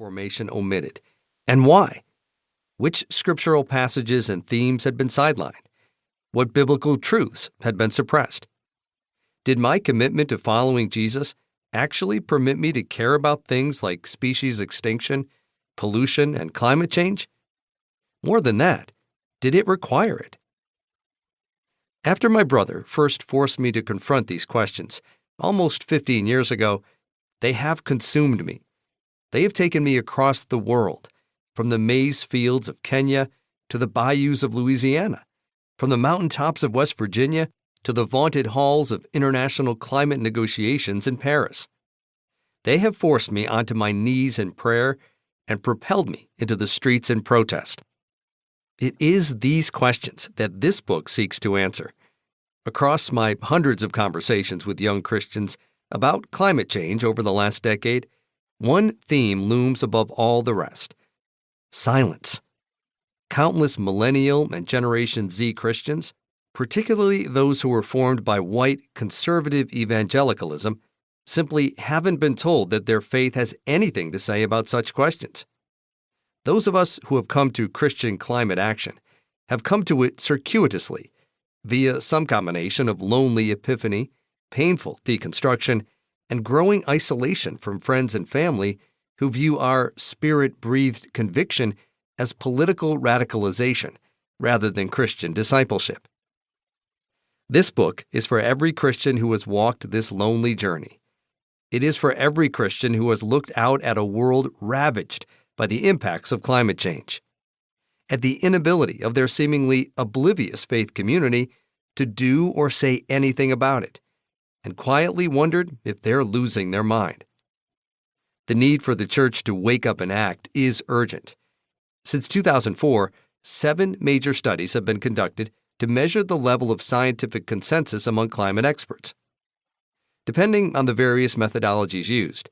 formation omitted, and why? Which scriptural passages and themes had been sidelined? What biblical truths had been suppressed? Did my commitment to following Jesus actually permit me to care about things like species extinction, pollution, and climate change? More than that, did it require it? After my brother first forced me to confront these questions, almost 15 years ago, they have consumed me. They have taken me across the world, from the maize fields of Kenya to the bayous of Louisiana, from the mountaintops of West Virginia to the vaunted halls of international climate negotiations in Paris. They have forced me onto my knees in prayer and propelled me into the streets in protest. It is these questions that this book seeks to answer. Across my hundreds of conversations with young Christians about climate change over the last decade, one theme looms above all the rest: silence. Countless millennial and Generation Z Christians, particularly those who were formed by white conservative evangelicalism, simply haven't been told that their faith has anything to say about such questions. Those of us who have come to Christian climate action have come to it circuitously, via some combination of lonely epiphany, painful deconstruction, and growing isolation from friends and family who view our spirit-breathed conviction as political radicalization rather than Christian discipleship. This book is for every Christian who has walked this lonely journey. It is for every Christian who has looked out at a world ravaged by the impacts of climate change, at the inability of their seemingly oblivious faith community to do or say anything about it, and quietly wondered if they're losing their mind. The need for the church to wake up and act is urgent. Since 2004, 7 major studies have been conducted to measure the level of scientific consensus among climate experts. Depending on the various methodologies used,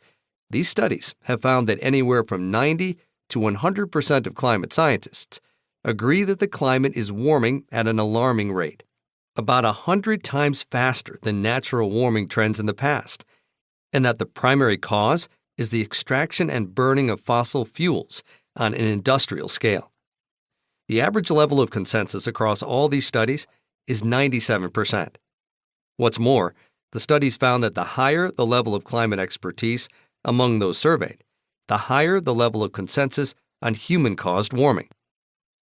these studies have found that anywhere from 90 to 100% of climate scientists agree that the climate is warming at an alarming rate, about 100 times faster than natural warming trends in the past, and that the primary cause is the extraction and burning of fossil fuels on an industrial scale. The average level of consensus across all these studies is 97%. What's more, the studies found that the higher the level of climate expertise among those surveyed, the higher the level of consensus on human-caused warming.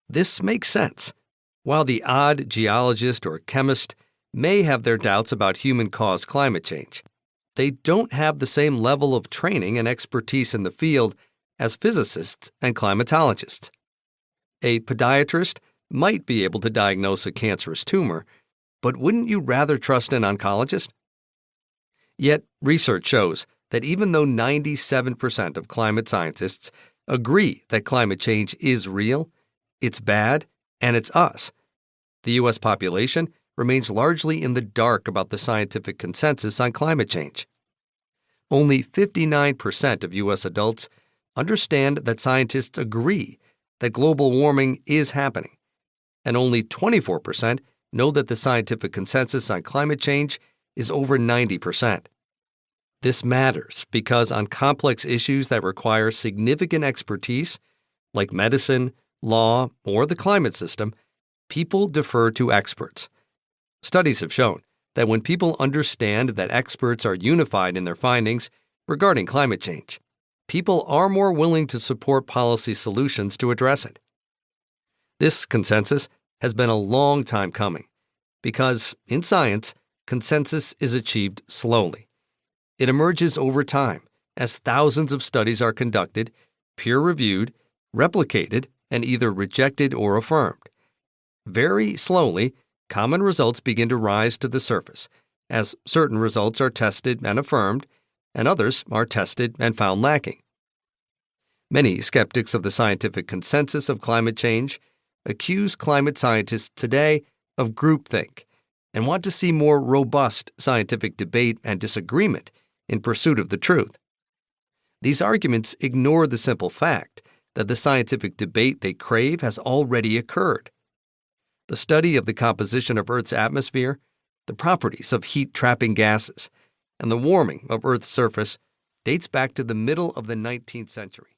This makes sense. While the odd geologist or chemist may have their doubts about human-caused climate change, they don't have the same level of training and expertise in the field as physicists and climatologists. A podiatrist might be able to diagnose a cancerous tumor, but wouldn't you rather trust an oncologist? Yet, research shows that even though 97% of climate scientists agree that climate change is real, it's bad, and it's us, the U.S. population remains largely in the dark about the scientific consensus on climate change. Only 59% of U.S. adults understand that scientists agree that global warming is happening, and only 24% know that the scientific consensus on climate change is over 90%. This matters because on complex issues that require significant expertise, like medicine, law, or the climate system, people defer to experts. Studies have shown that when people understand that experts are unified in their findings regarding climate change, people are more willing to support policy solutions to address it. This consensus has been a long time coming because, in science, consensus is achieved slowly. It emerges over time as thousands of studies are conducted, peer-reviewed, replicated, and either rejected or affirmed. Very slowly, common results begin to rise to the surface, as certain results are tested and affirmed, and others are tested and found lacking. Many skeptics of the scientific consensus of climate change accuse climate scientists today of groupthink and want to see more robust scientific debate and disagreement in pursuit of the truth. These arguments ignore the simple fact that the scientific debate they crave has already occurred. The study of the composition of Earth's atmosphere, the properties of heat-trapping gases, and the warming of Earth's surface dates back to the middle of the 19th century.